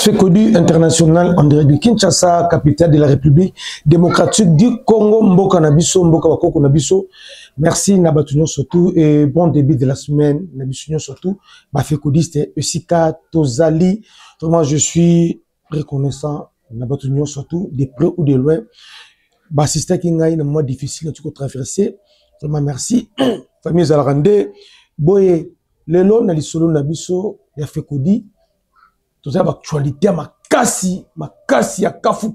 FECODU international en direct de Kinshasa, capitale de la République démocratique du Congo, Mboka Nabiso, Mboka Bakoko Nabiso. Merci Nabatunyo surtout et bon début de la semaine, Nabisunyo surtout. FECODU c'était Esika Tozali. Vraiment, je suis reconnaissant Nabatunyo surtout, de près ou de loin. Assistant Kingaï, un mois difficile, tu peux traverser. Vraiment, merci. Famille Zalrande, Boye, Lelo, Nalisolo Nabiso, ya FECODU. Tout ça, l'actualité, ma kassi, ya kafu,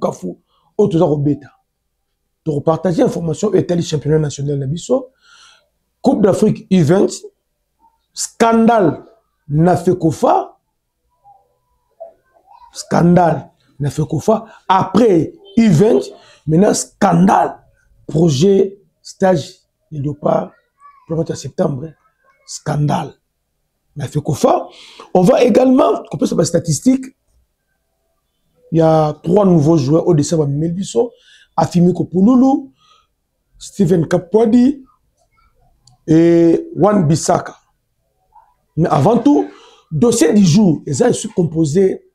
oh, tout ça, robeta. Tu repartages l'information, et tel championnat national Nabiso, Coupe d'Afrique event, scandale, n'a fait qu'ofa, scandale, n'a fait qu'ofa, après event, maintenant scandale, projet, stage, il n'y a pas, le septembre, scandale. On va également, couper sur les statistiques, il y a 3 nouveaux joueurs au décembre Melbiso, Afimi Kopouloulou, Steven Kapwadi et Wan Bissaka. Mais avant tout, dossier du jour, ils ont composé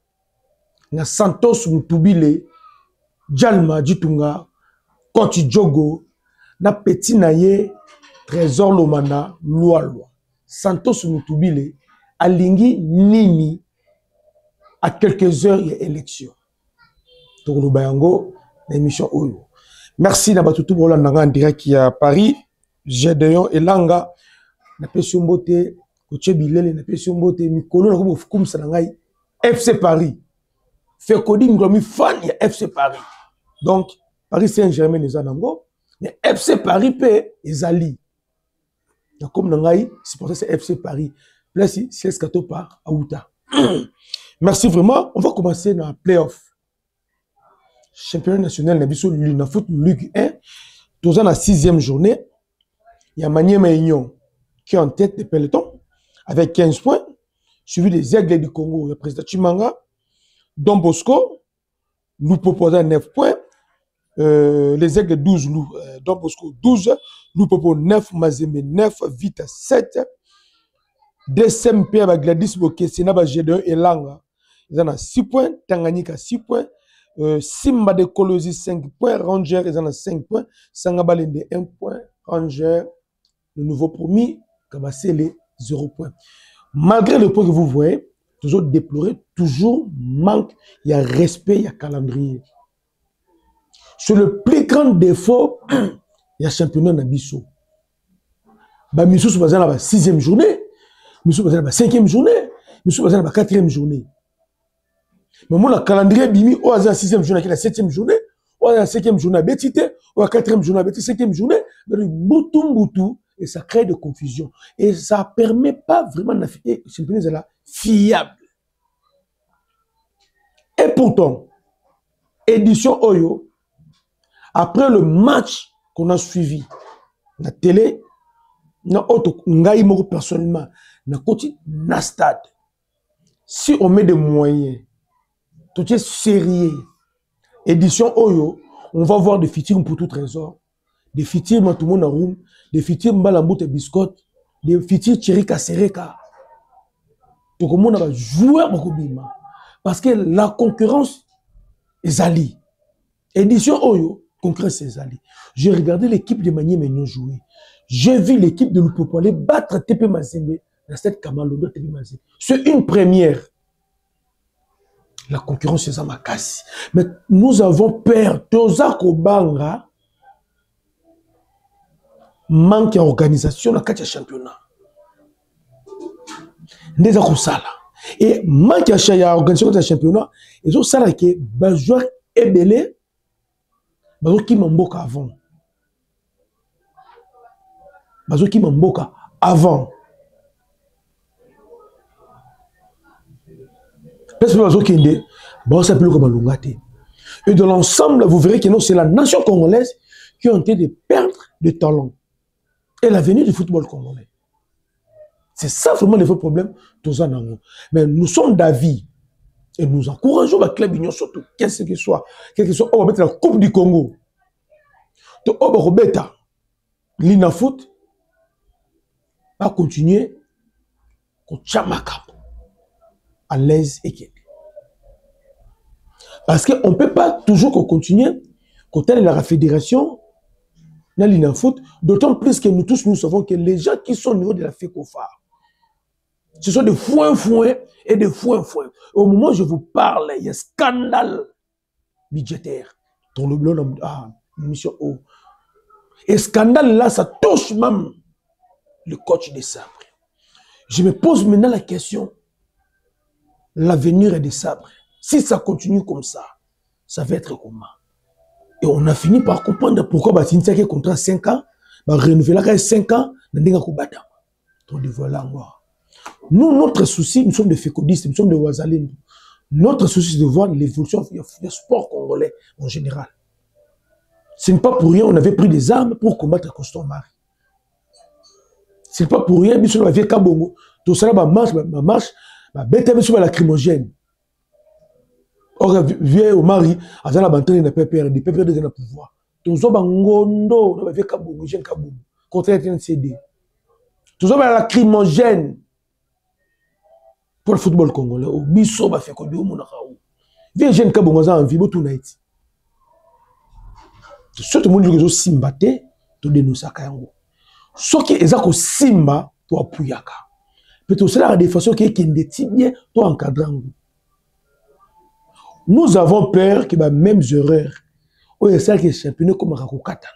de Santos Mutubile, Djalma Djitunga, Koti Djogo, na Petit Naye, Trésor Lomana, Loi. Santos Mutubile, Alingi Nini, à quelques heures, il y a élection. Tourlo Bayango, l'émission Oyo. Merci Nabatutu Bolandanga en direct qui est à Paris. Gédéon et Langa, na Pession Bote, Koche Bilele, na Pession Bote, Mikolo, na Koum Sanangai, FC Paris. FECODU Ngomi fan, il y a FC Paris. Donc, Paris Saint-Germain, les Anango, il y a FC Paris, P, et Ali. Comme Nangaï, c'est pour ça que c'est FC Paris. Là, c'est ce gâteau par Aouta. Merci vraiment. On va commencer dans la playoff. Championnat national Nabiso Luna Foot Ligue 1. Tous en la 6e journée. Il y a Maniema Union qui est en tête de peloton avec 15 points. Suivi des Aigles du Congo, le président Chimanga. Don Bosco, Lupopo 9 points. Les Aigles 12, Don Bosco 12, Lupopo 9, Mazembe 9, Vita 7. DSMP avec Gladys Boké, Senaba G2 et Langa. Ils en ont 6 points, Tanganyika 6 points, Simba de Kolosi 5 points, Ranger ils en ont 5 points, Sangabalende 1 point, Ranger, le nouveau promis, Kabasele 0 point. Malgré le point que vous voyez, toujours déploré, toujours manque, il y a respect, il y a calendrier. Sur le plus grand défaut, il y a championnat Nabiso. Bamiso se basé dans la 6e journée, Miso basé dans la 5e journée, Miso basé dans la 4e journée. Mais moi, le calendrier bimi, ou à la 6e journée, la 7e journée, ou à la 5e journée, ou à la 4e journée, 5e journée, boutou, et ça crée de confusion. Et ça ne permet pas vraiment d'afficher le championnat fiable. Et pourtant, édition Oyo, après le match qu'on a suivi, la télé, personnellement, na stade. Si on met des moyens, tout est sérieux. Édition Oyo, on va voir des featuring pour tout trésor, des featuring tout le monde en room, des featuring Malamboute et Biscotte, des featuring Chirika Sereka. Donc, on a joué beaucoup bima. Parce que la concurrence est ali. Édition Oyo, concurrence est ali. J'ai regardé l'équipe de Maniema Union jouer. J'ai vu l'équipe de Lupopo aller battre TP Mazembe dans cette Kamalodo TP Mazembe. C'est une première. La concurrence est à ma casse. Mais nous avons peur. Toza Kobanga manque d'organisation dans le championnat. Ndeza Kosala. Et manque d'organisation dans le championnat. Ils ont ça là que les joueurs ébélés, qui m'emboquent avant. Qui m'emboquent avant. Et de l'ensemble, vous verrez que c'est la nation congolaise qui ont été de perdre de talent et l'avenir du football congolais. C'est ça vraiment le vrai problème. Mais nous sommes d'avis et nous encourageons la club union surtout, quel que soit, on va mettre la Coupe du Congo. On va remettre l'Ina Foot va continuer à l'aise et Parce qu'on ne peut pas toujours continuer, quand elle est la fédération, dans l'INAFOOT, d'autant plus que nous tous, nous savons que les gens qui sont au niveau de la FECOFA, ce sont des foins et des foins. Au moment où je vous parle, il y a un scandale budgétaire dans le blanc, mission O. Et ce scandale là, ça touche même le coach des sabres. Je me pose maintenant la question, l'avenir est des sabres. Si ça continue comme ça va être comment? Et on a fini par comprendre pourquoi Batintia qui est contrat 5 ans, renouveler 5 ans, nous, notre souci, nous sommes des fécodistes, nous sommes des Ouazalines. Notre souci, c'est de voir l'évolution du sport congolais en général. Ce n'est pas pour rien, on avait pris des armes pour combattre Constant Marie. Ce n'est pas pour rien, mais on avait Kabongo. Tout ça, marche, bête sur la lacrymogène. Or, vieux au mari, à la bataille de PPR, des PPR de pouvoir. Tout ça, ngondo, on avait Kabongo, jeune Kabongo, contre un CD. Tout ça, la lacrymogène pour le football congolais. Au biso, bah fait quoi, du monde à vieux jeune Kabongo, ça en vivo tout night. Surtout, le monde qui est simbaté, tout dénoncer Kayango. Ce qui est au simba, tu appuyer. Peut-être c'est la façon qui est bien, tu encadrant. Nous avons peur que les mêmes erreurs, ou les celles qui sont championnats comme Rakokatana,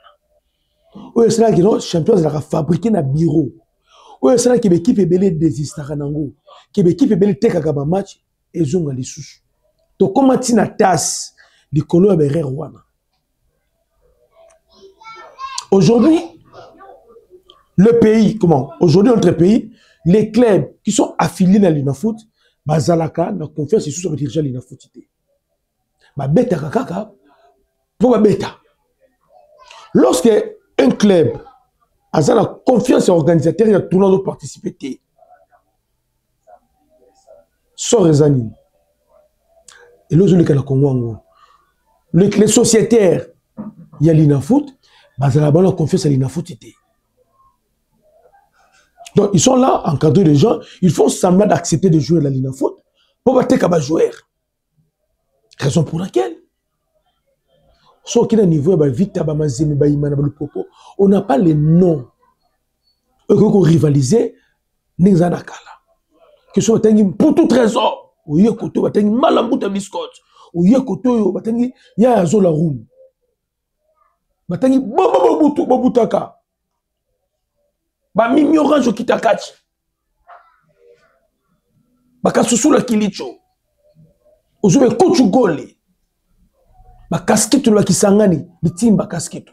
ou les celles qui sont championnats qui fabriqués dans le bureau, ou les celles qui sont équipées belé des Istaranango, qui sont équipées belé tekaka match et zonga les sous. Donc comment tu na tasse du colo à Rwanda. Aujourd'hui, le pays, comment? Aujourd'hui, notre pays, les clubs qui sont affiliés à l'INAFOOT, Bazalaka, n'a confiance et sous dirigeant l'INAFOOT. Ma bêta kakaka, pour ma bêta. Lorsque un club a la confiance en l'organisateur, il a tout le monde participer. Sans raisonner. Et là, je le Congo. Les sociétaires, il y a l'INAFOOT, Bazalaka a confiance à l'INAFOOT. Donc, ils sont là, encadrés de gens, ils font semblant d'accepter de jouer la l'INAFOOT pour battre comme joueur. Raison pour laquelle, sur quel niveau, on n'a pas les noms. On rivaliser, que soit pour tout trésor, ou y a koto, malambouta biscotte, ou y a koto, ya azola room. Batangi bobutaka. Ba mimi orange kitakachi. Baka susula kilicho. Ozobe kuchu goli. Ba kasketu la kisangani, bitimba kasketu.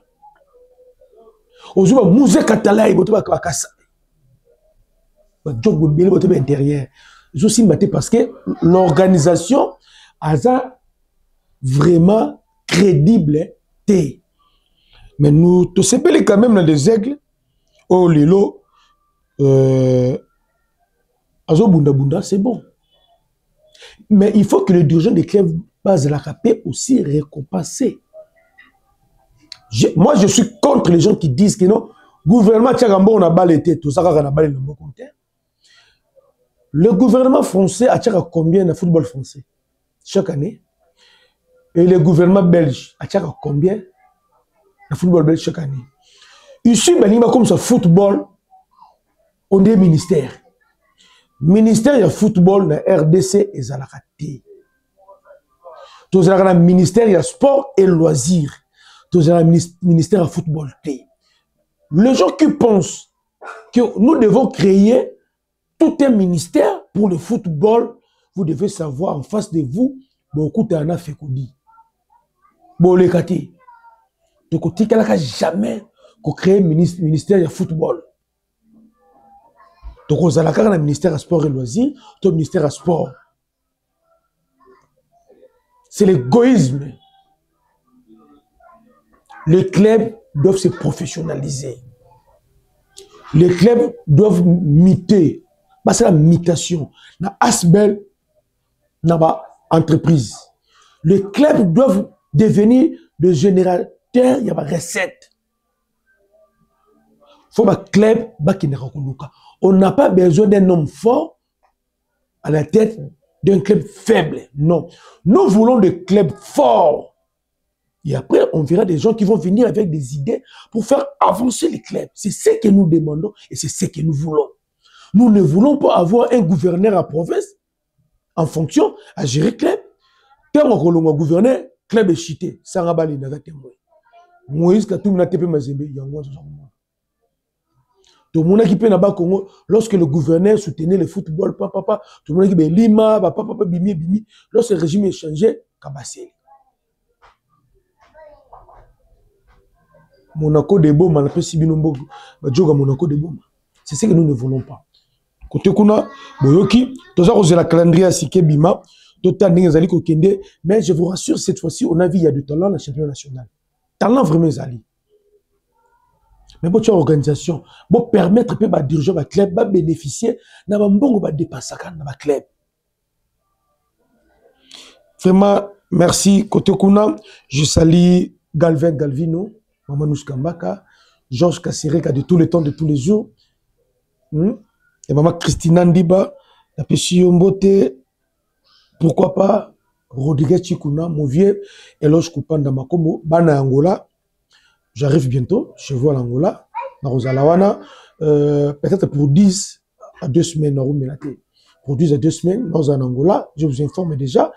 Ozobe muze katalai boto ba kasa. Ba job bele boto ba intérieur. Je suis maté parce que l'organisation a vraiment crédible té. Mais nous te sepelés quand même dans des aigles. Oh lilo, azo bunda bunda, c'est bon. Mais il faut que le dirigeant des clubs base de la KP aussi récompensé. Moi, je suis contre les gens qui disent que non, gouvernement Tchagambo, on a balayé tout ça, on a balayé le bon compte. Le gouvernement français a tiré combien de football français chaque année? Et le gouvernement belge a tiré combien de football belge chaque année? Ici, ben, comme ça, football, on est ministère. Ministère de football, la RDC et Zalakati. Tout ça, le ministère de sport et loisirs. Tout ça, le ministère de football. Les gens qui pensent que nous devons créer tout un ministère pour le football, vous devez savoir en face de vous, beaucoup d'en a fait Koudi. Bon, les Kati. Donc, on ne jamais créer un ministère de football. Donc, on a un ministère de sport et loisirs, tout ministère de sport. C'est l'égoïsme. Les clubs doivent se professionnaliser. Les clubs doivent miter. C'est la mitation. La Asbel, la entreprise. Les clubs doivent devenir des générateurs, il y a des recettes. Il faut un club qui ne. On n'a pas besoin d'un homme fort à la tête d'un club faible. Non. Nous voulons des clubs forts. Et après, on verra des gens qui vont venir avec des idées pour faire avancer les clubs. C'est ce que nous demandons et c'est ce que nous voulons. Nous ne voulons pas avoir un gouverneur à province en fonction à gérer le club. Tant qu'on a un gouverneur, le club est chité. Ça n'a pas les témoins. Moïse, quand tout le monde a tapé Mazembe, il y a un moment. Tout le monde qui peut là-bas Congo, lorsque le gouverneur soutenait le football, papa, tout le monde qui peut Lima, papa, bimi. Lorsque le régime est changé, Kabassé. Monaco de Boma, la pesi binombo, Badjoga Monaco de Boma. C'est ce que nous ne voulons pas. Côté Kuna, Boyoki, tous à la calendrier à Sike Bima, Total Ningazali Kokende, mais je vous rassure, cette fois-ci, on a vu, il y a du talent dans le championnat national. Talent vraiment Zali. Mais pour organisation, pour permettre à diriger le club, de bénéficier, n'a pas bon de dépenser dans le club. Vraiment, merci. Côté Kuna, je salue Galvino, Mamanous Kambaka, Georges Kassireka de tous les temps, de tous les jours. Et maman Christina Ndiba, la Pessi Mbote, pourquoi pas Rodriguez Chikuna, mon vieux, Eloge Kupanda Makomo, Bana Angola. J'arrive bientôt, je vois l'Angola, dans Rosalawana, peut-être pour 10 à 2 semaines, pour 10 à 2 semaines, dans un Angola, je vous informe déjà.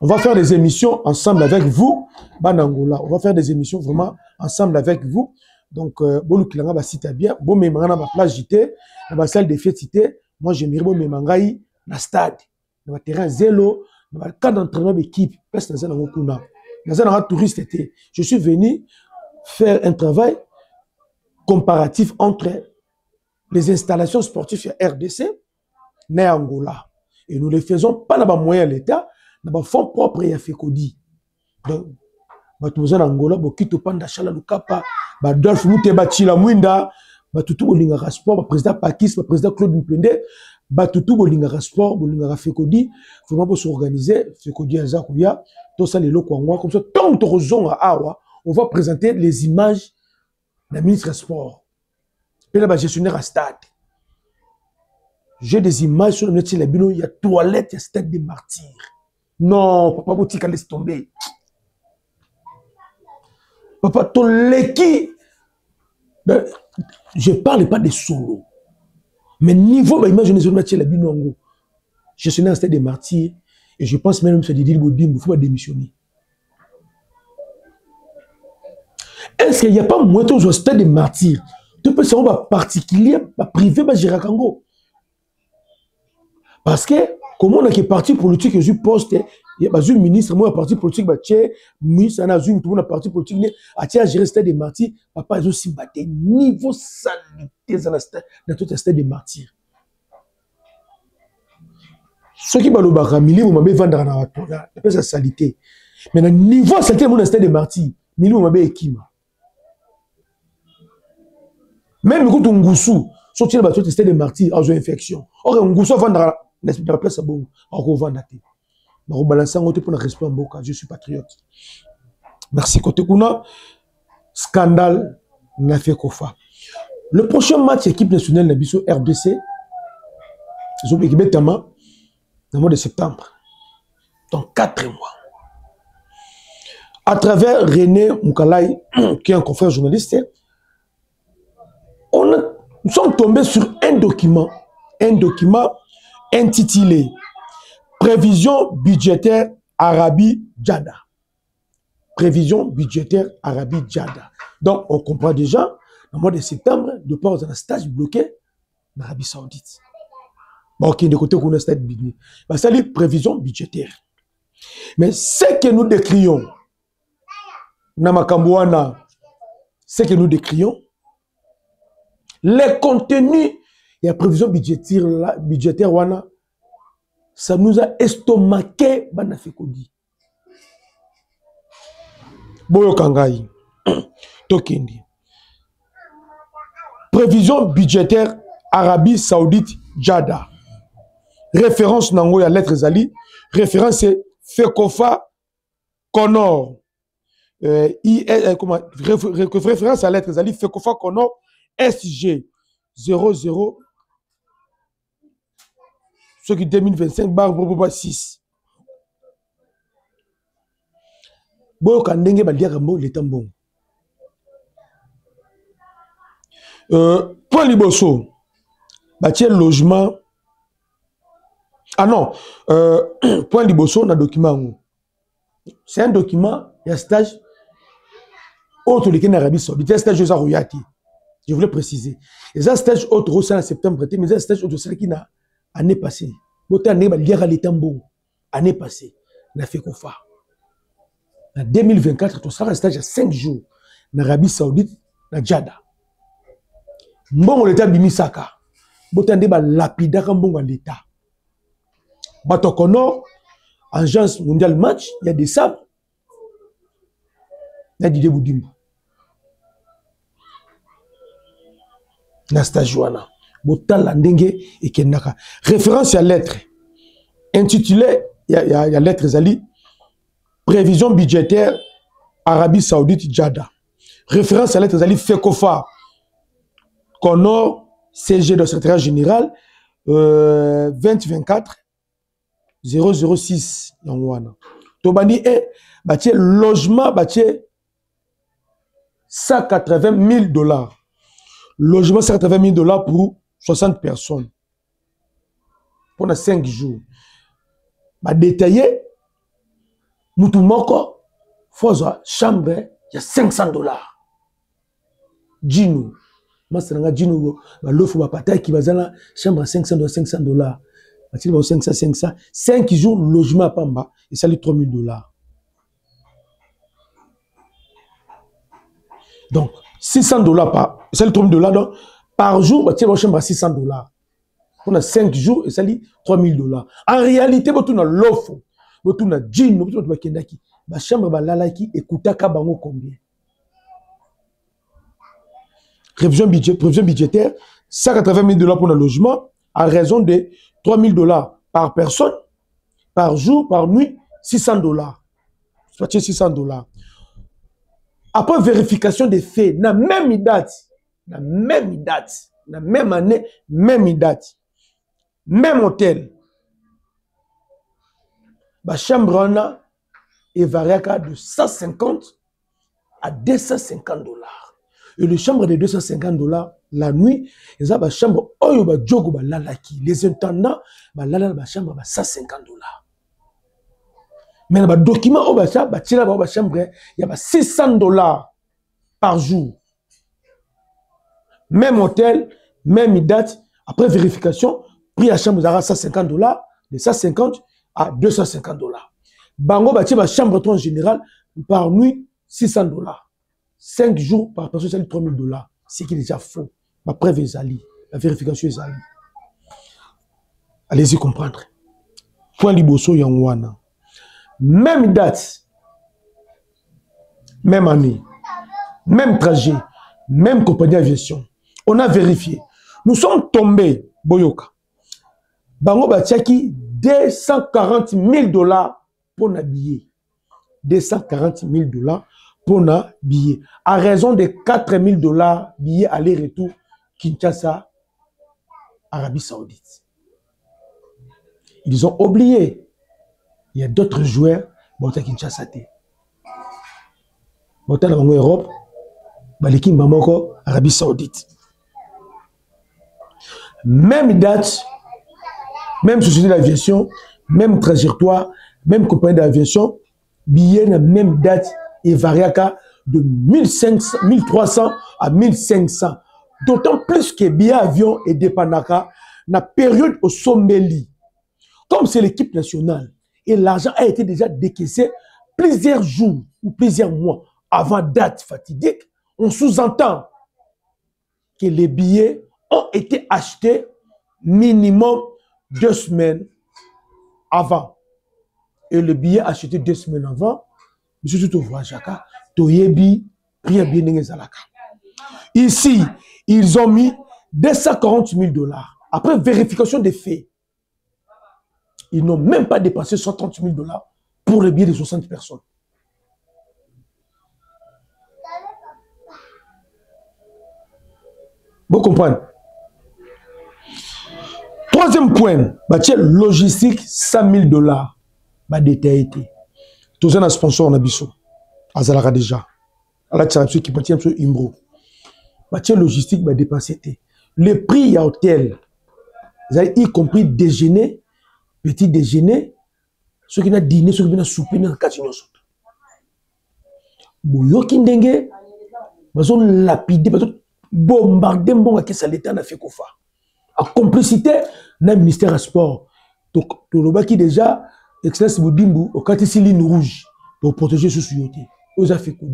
On va faire des émissions ensemble avec vous, Bana Angola. On va faire des émissions vraiment ensemble avec vous. Donc, bon, le va citer bien, bon, mais maintenant, ma place JT, dans ma salle de fête cité, moi, j'aimerais bon, mais mangaï, dans stade, dans le terrain zélo, dans le cadre d'entraînement d'équipe, parce que dans un touriste été. Je suis venu faire un travail comparatif entre les installations sportives RDC et Angola. Et nous ne les faisons pas dans les moyens de l'État, dans les fonds propres et à FECODI. Donc, nous en Angola, Bokito Panda Chala Lukapa, Badolf Mouteba Chila Mwinda, Batutu Bolingara Sport, président Pakis, président Claude Mpende, Batutu Bolingara Sport, Bolingara FECODI, vraiment pour s'organiser, FECODI Azakuya, tout ça les locaux comme ça, tant que nous à Awa, on va présenter les images du ministre des Sports. Et là, le gestionnaire à stade. J'ai des images sur le net, il y a toilette, il y a stade des martyrs. Non, papa Boutique a laissé tomber. Papa, ton l'équipe. Je ne parle pas de solo. Mais niveau de l'image, je ne sais pas gestionnaire à stade des martyrs. Et je pense même que c'est Didier Boudim, il faut pas démissionner. Est-ce qu'il n'y a pas moins de stade des martyrs? Tu peux savoir particulier, privé, gérer Kango. Parce que, comme on a qui parti politique, je suis poste, il y a un ministre, moi, parti politique, ministre, il y a tout le monde parti politique, à gérer le stade des martyrs, papa, ils ont aussi battu niveau sanité dans tout le stade des martyrs. Ceux qui ont battu, ils m'ont vendre dans la salité. Mais le niveau sanité, dans le stade des martyrs, ils m'ont équipé. Même quand on goussou, sortir le stade des martyrs, ils ont une infection. Or, on goussou vendre dans la place à bon, on revend la tête. On balance en côté pour le respect en boca. Je suis patriote. Merci côté Kuna. Scandale n'a fait qu'au-fa. Le prochain match équipe nationale Nabiso RDC, ils ont équipé Tama dans le mois de septembre. Dans 4 mois. À travers René Moukalai, qui est un confrère journaliste, nous sommes tombés sur un document intitulé Prévision budgétaire Arabie Djada. Prévision budgétaire Arabie Djada. Donc, on comprend déjà, dans le mois de septembre, de part dans un stage bloqué en Arabie Saoudite. Bon, ok, de côté qu'on a un stage bloqué. Ça dit prévision budgétaire. Mais ce que nous décrions, Namakambouana, ce que nous décrions, les contenus et la prévision budgétaire, ça nous a estomaqué, Banafekodi. Boyo Kangai, Tokendi. Prévision budgétaire Arabie Saoudite, Djada. Référence Nango ya lettre Zali. Référence c'est Fekofa Konor. Référence à lettre Zali. Fekofa Konor SG 00 ceux qui 2025 bar 6. Bon, quand ndenge ba dire que l'état bon. Point liboso, bâtir logement. Ah non, point liboso na document. C'est un document, il y a stage autre en Arabie Saoudite, un stage aux Arouyati. Je voulais préciser. Il y a un stage autre au septembre, mais il y a un stage autre qui n'a année passée. L'autre année, il y a l'état bon. Année passée, on a fait qu'on fait. En 2024, tu seras un stage à 5 jours en Arabie Saoudite, à Djada. Bon, l'état bimisaka. Botande ba lapida comme bon l'état. Batokono, agence mondiale match, il y a des sables. Il y a des boudimbo. Na stage wana. Botala ndenge et kenaka. Référence à lettre. Intitulé, il y a lettre zali. Prévision budgétaire Arabie Saoudite Djada. Référence à lettre zali Fekofa. Conor CG de secrétaire général 2024 006 Yangwana. Tobani est bâti logement bâti 180 000 $. Logement 180 000 $ pour 60 personnes. Pendant 5 jours. Bah détaillé, Moutoumoko, Foza, chambre, il y a 500 $. Djino. Moi, c'est un djino. L'offre va pas qui va dans chambre à 500 $. 500 $. 500. 5 jours, logement à Pamba, et ça lui 3 000 $. Donc, 600 $ par, ça lui 3 000 $. Donc, par jour, bah, tu vas chambre à 600 $. On a 5 jours, et ça lui 3 000 $. En réalité, on a l'offre. On a djino, on a kendaki. Ma chambre va lalaki, et koutaka bango combien? Prévision budgétaire, 180 000 $ pour le logement, à raison de 3 000 $ par personne, par jour, par nuit, 600 $. Soit 600 $. Après vérification des faits, na même date, na même année, même date, même hôtel. La chambre a est variée de 150 à 250 $. Et le chambre de 250 $, la nuit, ils ont une chambre, les intendants, la chambre à 150 $. Mais le document, chambre, il y a 600 $ par jour. Même hôtel, même date, après vérification, prix à chambre à 150 $, de 150 à 250 $. Bango, la chambre en général, par nuit, 600 $. 5 jours par personne, c'est 3 000 $. C'est qui est déjà faux. Ma preuve est Ali. La vérification est Ali. Allez-y comprendre. Point liboso yangwana. Même date, même année, même trajet, même compagnie d'aviation. On a vérifié. Nous sommes tombés, Boyoka. Bango Batiaki, 240 000 $ pour n'habiller. 240 000 $ pour un billet. À raison de 4 000 $ billets aller-retour Kinshasa, Arabie Saoudite. Ils ont oublié. Il y a d'autres joueurs qui Kinshasa. En Europe, Arabie Saoudite. Même date, même société d'aviation, même trajectoire, même compagnie d'aviation, billet la même date et variaka de 1300 à 1500. D'autant plus que billet avion et dépanaka na période au Sommeli. Comme c'est l'équipe nationale et l'argent a été déjà décaissé plusieurs jours ou plusieurs mois avant date fatidique, on sous-entend que les billets ont été achetés minimum 2 semaines avant. Et le billet acheté 2 semaines avant, ici, ils ont mis 240 000 $. Après vérification des faits, ils n'ont même pas dépensé 130 000 $ pour le billet de 60 personnes. Vous comprenez? Troisième point, logistique 100 000 $. Détaillé. Tout ça, un sponsor, on a biso. Azalara déjà. À la thérapie qui partit un peu imbro. Logistique, dépenser. Le prix à hôtel, y compris déjeuner, petit déjeuner, ceux qui ont dîné, ceux qui ont soupé, dans le cas de Boyoki ndenge, ils ont lapidé, ils ont bombardé l'État n'a fait quoi. En complicité, dans le ministère des Sports. Donc, le baki déjà, Excellence Boudimbu, au quartier ligne rouge, pour protéger ce société. Ils ont fait quoi.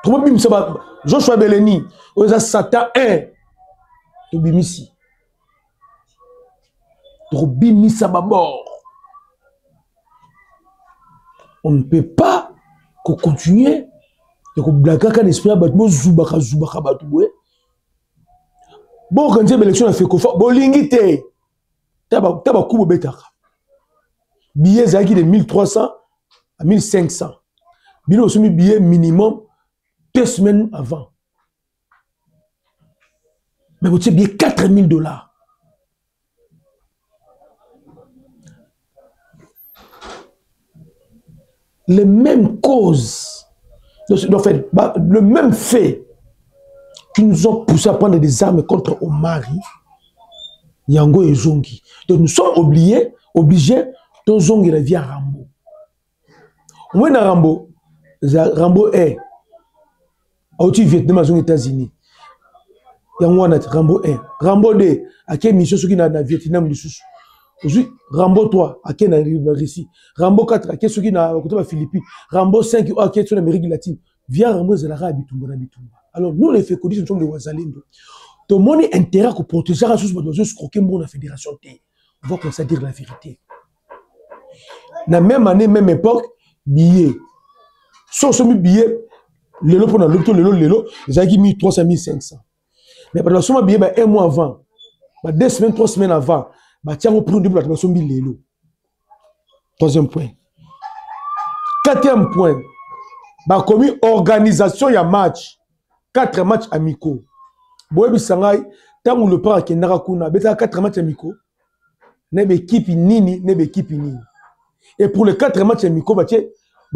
Comment bim ça Joshua Beleni, ils ont Satan 1. To bimisi. To bimisa babord. On ne peut pas continuer de blaguer quand l'esprit a battu zubaka batoué. Bon, quand il y a l'élection, on a fait quoi? Bon, l'ingité. Taba kubo betaka. Billet zaki de 1300 à 1500. Billet aussi billet minimum 2 semaines avant. Mais vous avez billet 4 000 $. Les mêmes causes, en fait, le même fait qui nous ont poussé à prendre des armes contre Omari, Yango et Zongi. Donc nous sommes obligés de Zongi la vie à Rambo. Au moins Rambo est au Vietnam, aux États-Unis. Yango Rambo est. Rambo 2, à quelle mission qui n'a Vietnam aujourd'hui, Rambo 3, à quelle Russie. Rambo 4, à quelle qui n'a Philippines. Rambo 5, à quelle en Amérique latine. Via Rambo Zelara Bitumba. Alors nous les faits nous sommes des Wazalindo. Tout le monde a intérêt à protéger la chose pour croquer la fédération. On va commencer à dire la vérité. Dans la même année, même époque, billets. Sauf ce billet, les lots pour les lots, ils ont mis 300 500. Mais par exemple, billet, un mois avant, 2 semaines, 3 semaines avant, tiens, on prend la transaction les lots. Troisième point. Quatrième point, comme organisation, il y a match. 4 matchs amicaux. Boebi Sangai, tant où le parc qui est Narakuna, il y a 4 matchs amicaux. Il y a une équipe nini, il y a une équipe nini. Et pour les 4 matchs amicaux, il y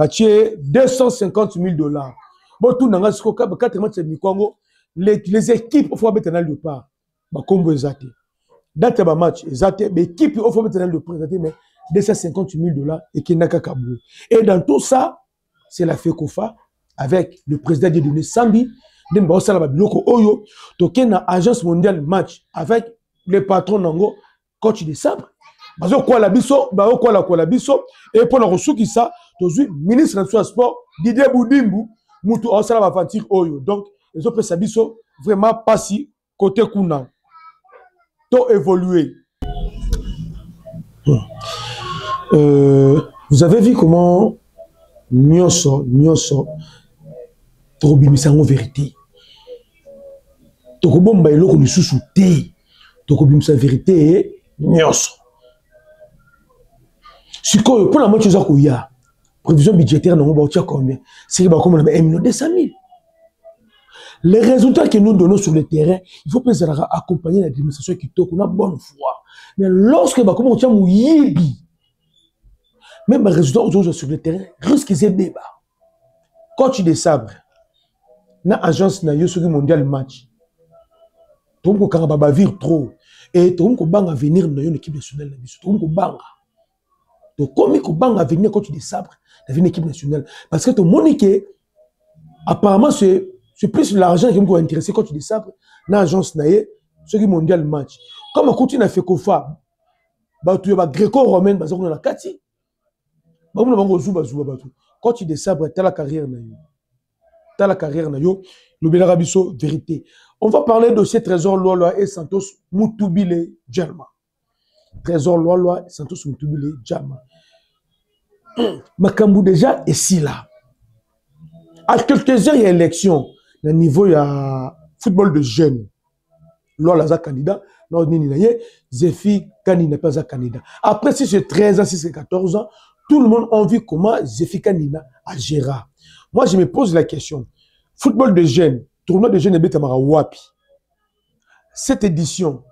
a 250 000 $. Bon, tout le monde a 4 matchs amicaux. Les équipes, il faut mettre dans le parc. Comme vous avez date de match, l'équipe, il faut mettre dans le parc, mais 250 000 $ et qui n'a qu'à Kabou. Et dans tout ça, c'est la FECOFA avec le président de Dieudonné Sambi. Dem ba osala ba biloko oyo toke na agence mondiale match avec le patron nango coach de sabre bazo kwa la biso et pour la resuki ça tozui ministre de sport Didier Boudimbu mutu osala ba aventure oyo donc les autres sa biso vraiment pas si côté kuna to évoluer. Vous avez vu comment Nyonso trop bimisango vérité. Tokobomba eloko lisusu te. Tokobimisa vérité nyonso. Sikoyo pour la moitié za koya. Prévision budgétaire non ba tia combien? C'est ba comme on a 1,2 million. Les résultats que nous donnons sur le terrain, il faut penser à accompagner l'administration qui toque, on a bonne foi. Mais lorsque ba comme on tient mouyibi, même les résultats aujourd'hui sur le terrain, risque c'est débat. Coach de sabre, na agence na Yosugi mondial match. Tout le monde va vivre trop. Et tout le monde va venir dans une équipe nationale. Tout le monde va donc, comme il va venir coach de sabre dans une équipe nationale. Parce que tout le monde qui apparemment, c'est plus l'argent qui va intéresser coach de sabre dans l'agence na Yosugi mondial match. Comme on continue à faire Kofa, tu vas gréco-romaine, parce qu'on a la Kati. Coach de sabre, tu as la carrière na yo. Tu as la carrière na yo. Le Belarabiso, vérité. On va parler de ces trésors Loa et Santos Moutubile Djalma. Trésor Loa et Santos Moutubile Djalma. Makambu déjà est si là. À quelques heures, il y a élection. Au niveau, il y a football de jeunes. Loa est candidat. Non, Zéfi Kani n'est pas un candidat. Après, si c'est 13 ans, si c'est 14 ans, tout le monde a vu comment Zéfi Kanina agira. Moi, je me pose la question. Football de jeunes, tournoi de jeunes et Betamara Wapi. Cette édition,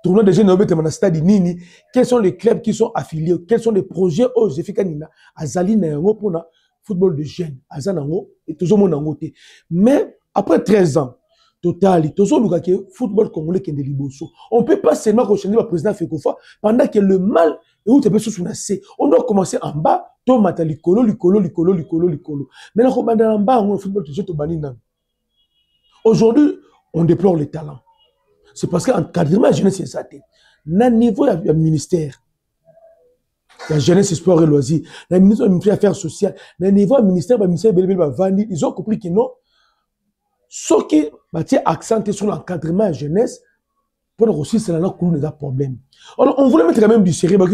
tournoi de jeunes au stade nini, quels sont les clubs qui sont affiliés, quels sont les projets aux Efficanina, Azali Nango pour le football de jeunes, Azanango, et toujours mon angoté. Mais après 13 ans, total, toujours le football congolais qui est de Liboso. On ne peut pas seulement rechanger le président Fekofa pendant que le mal est où tu peux se. On doit commencer en bas, tomata likolo. Mais là, en bas, on football de jeunes. Aujourd'hui, on déplore les talents. C'est parce qu'encadrement la jeunesse, c'est ça. Dans le niveau du ministère, la jeunesse, sport et loisirs, dans le ministère des Affaires sociales, dans le niveau du ministère, ils ont compris que non, ce qui est accenté sur l'encadrement de la jeunesse, pour aussi, c'est là qu'il y a un problème. Alors, on voulait mettre même du sérieux, mais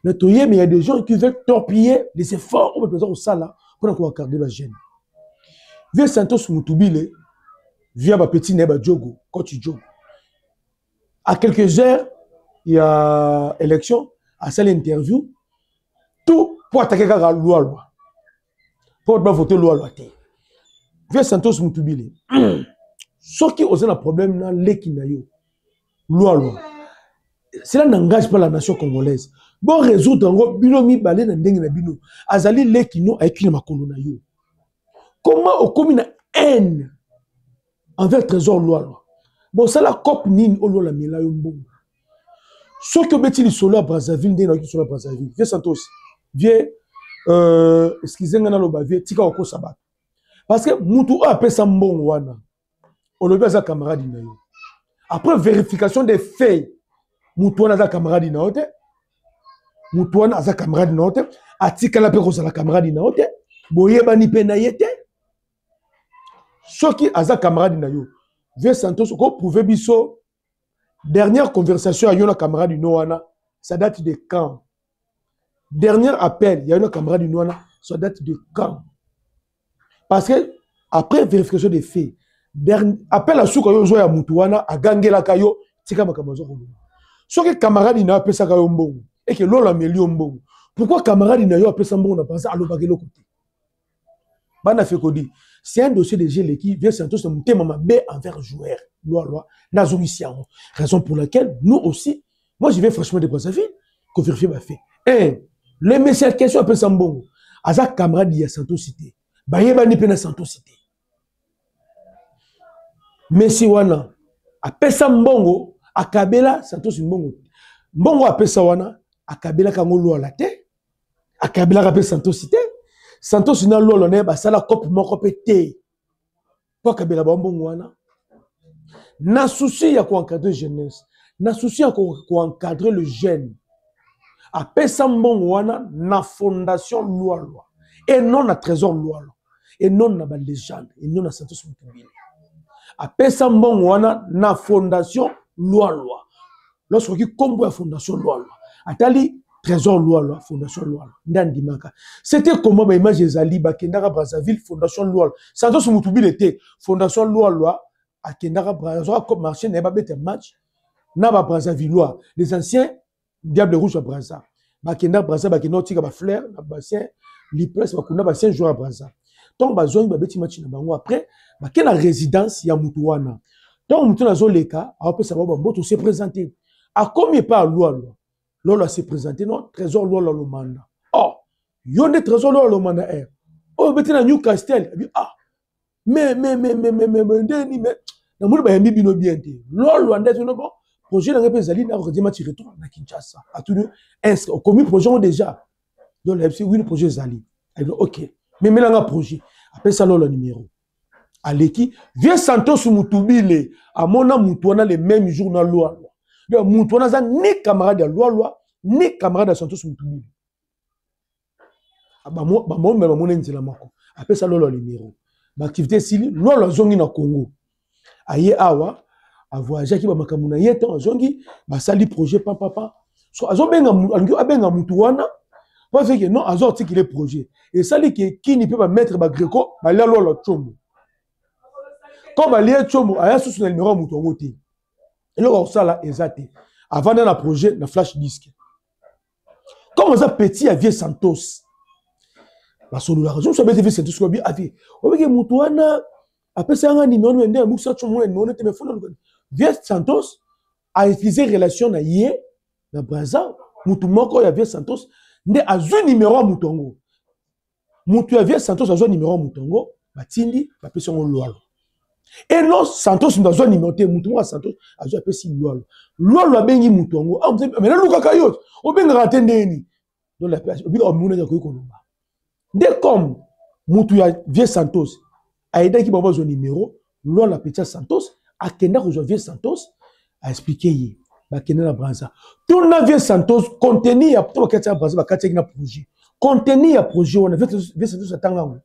il y a des gens qui veulent torpiller les efforts au Sala pour encadrer la jeunesse. Vieux Santos Moutubile, via ma petit Neba Djogo, coach Djogo. À quelques heures, il y a élection, à cette interview, tout pour attaquer la loi. Pour voter loi. Via Santos Moutubile. Ce qui ont un problème dans l'équinayo, loi. Cela n'engage pas la nation congolaise. Bon résoudre en binomi balé na ndenge na bino. Azali l'équino avec une makolo na yo. Comment au commune haine envers le trésor loi. Bon, ça la cop nine au la mila yombo. Ce que beti li solo à Brazzaville, des qui solo à Brazzaville. Vieux Santos, vieux, excusez-moi na loba vieux, tika oko sabat. Parce que Moutou a appelé ça mbon wana. On le voit à camarade na yo. Après vérification des faits, Moutou na za camarade na ote. Moutou na za camarade na ote. Atika la pe ko la camarade na ote. Boye bani pe na yete. Ce qui a za camarade na yo. Vieux Santos, ko prouver biso. Dernière conversation à yon camarade du Noana, ça date de quand? Dernier appel, il y a une camarade du Noana, ça date de quand? Parce que après vérification des faits, appel à souka yo zoya Moutouana a gangé la kayo, tika makamazo ko. Ce que camarade na appelle ça kayo mbongo et que l'on améliore mbongo. Pourquoi camarade na yo appelle ça mbongo na penser à l'obagelo côté? Bana fait kodi. C'est un dossier de GL qui vient Santos de monter maman B envers joueur. Loi. Raison pour laquelle nous aussi, moi je vais franchement de Brazzaville, qu'on vérifie ma fait. Le message question appelle Sambongo. Aza camarade ya Santos Cité. Bayeba ni pena Santos Cité. Messi wana appelle Sambongo, akabela Santos Mbongo. Mbongo appelle sa wana, akabela kango loi la te. Akabela appelle Santos Cité. Santos na lolo ne ba sala cop moko pété. Pour kabela bongo wana. Na souci ya ko encadrer jeunesse, na souci ya ko encadrer le jeune. A pesa mbongo wana na fondation loi. Et non na trésor loi. Et non na ba légende, et non na Santos Moutubile. A pesa mbongo wana na fondation loi. Lorsque qui combo la fondation loi. Atali trésor loi, fondation loi. C'était comment ma image ezali bakendaka Brazzaville fondation loi. Santos Moutubile était fondation loi à Kendara Brazzaville comme marché n'a pas bête match na ba Brazzavillois. Les anciens diable rouge à Brazza. Bakendara Brazza bakeno tika ba fleur na bassin l'Ipres bakuna bassin joueur à Brazza. Donc bazong ba beti match na bango après bakena résidence ya Moutouana. Donc Moutouana zoleka après ça va mboto se présenter. A combien par loi. Lolo s'est présenté, non, trésor loi le mandat. Oh, yon des trésors loi le mandat. Oh, bête na Newcastle. Mais, na moule ba yambi bino bien te. Lolo ande tu no bon. Projet na ngepé zali na redima ti retour na Kinshasa. A tout est au commis projet déjà. Donc là c'est oui le projet zali. OK. Mais melanga projet. Appelle ça lolo numéro. Aleki, vieux Santos Moutubile, à mona Moutouana les mêmes jours na loi. Donc, Moutouana za ni camarade de loi, ni camarade de Santos Moutubile. Après ça, lolo numéro. L'activité sili, lolo zongi na Congo. Aye awa, a voyager qui va makamuna yeto, zongi, sali projet papa. So, azo benga Moutouana, pas fait que non, azo articulé projet. Et sali qui ne peut pas mettre Greco, la lolo chombo. Comme allié chombo, aya sous le numéro Moutouana. Et là, ça là, exact. Avant d'un projet, na flash disque. Comme ça petit à vieux Santos. Parce que la raison, c'est que vieux Santos soit bien avis. On veut que Moutouana après ça un numéro de un bouc ça tout le monde numéro de téléphone. Vieux Santos a utilisé relation na ye na Brazza mutu moko ya Vieux Santos nde azwi numéro ya mutongo mutu ya Vieux Santos azwi numéro ya mutongo batindi bapesi ngo lwalo et non Santos ndazwa numéro te mutu moko Santos azwi apesi lwalo abengi mutongo mais na lukaka yo obengaka te ndeni donc la place obika omuna ya koyikolomba nde comme mutu ya Vieux Santos aidaki babo zo numéro lwalo apesa Santos akenda kozwa Vieux Santos a expliqué ye bakende na Brazza tout na Vieux Santos contenu ya to bakati ya Brazza bakati na projet contenu ya projet on a Vieux Santos atanga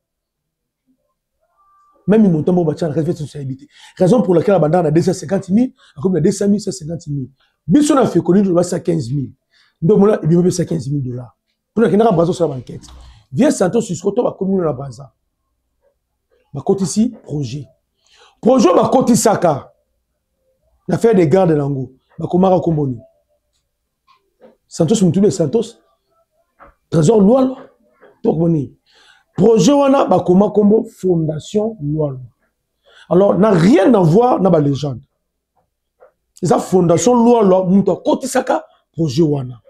même mon temps ba tchana Vieux Santos habité raison pour laquelle la bande a 250 000 comme na 200 000 150 000 biso na fait connu ba 15 000 donc moi il me 15 000 dollars pour la kenda Brazza sur la banquette Vieux Santos jusqu'au to ba commune na Brazza ba côté ici projet ba côté saka l'affaire des gardes de Lango, Bakomara Komoni. Santos Mutule Santos, Trésor Loualo, Tokmoni. Projet Wana Bakoma Kombo, Fondation Loualo. Alors, n'a rien à voir dans la légende. C'est la Fondation Loualo, Mouta Kotisaka, Projet Wana.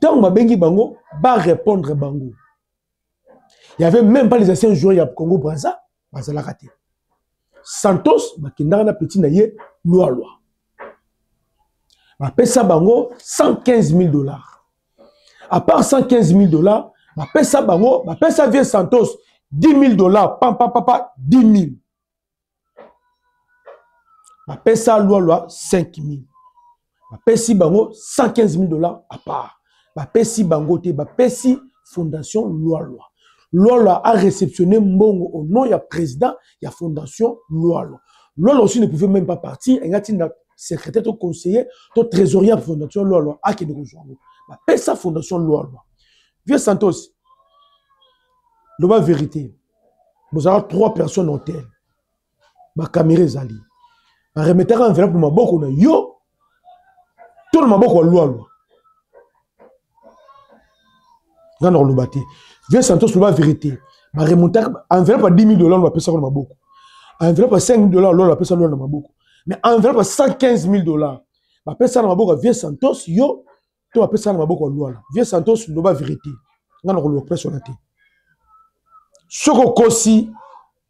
Tant que Bengi Bango, va répondre Bango. Il n'y avait même pas les anciens joueurs du Congo Brazza, Brazza l'a raté. Santos, bakindana na petit naye loi. Ma pesa bango 115 000 dollars. À part 115 000 dollars, ma pesa bango, ma pesa Vieux Santos 10 000 dollars, papa 10 000. Ma pesa loi 5 000. Ma pesi bango 115 000 dollars à part. Ma pesi bango te, ma pesi fondation loi. Lolo a réceptionné Mbongo au nom du président, il y a fondation Lolo. Lolo aussi ne pouvait même pas partir. Il y a un secrétaire, un conseiller, un trésorier de la fondation Lolo. A qui nous rejoint. Mais sa fondation Lolo. Vieux Santos, la vérité. Vous avez 3 personnes en hôtel. Ma caméra Zali. Ma remettre un enveloppe pour ma boque. Yo, tout le monde a Lolo. Dans le bâti. Vieux Santos, la vérité. Ma remonter enveloppe à 10 000 dollars, on va payer ça dans ma bouche. Enveloppe à 5 000 dollars, on va payer ça dans ma bouche. Mais enveloppe à 115 000 dollars, on va payer ça dans ma bouche. Vieux Santos, yo, tu vas payer ça dans ma bouche. Vieux Santos, la vérité. On va le pressionner. Ce qu'on kosi,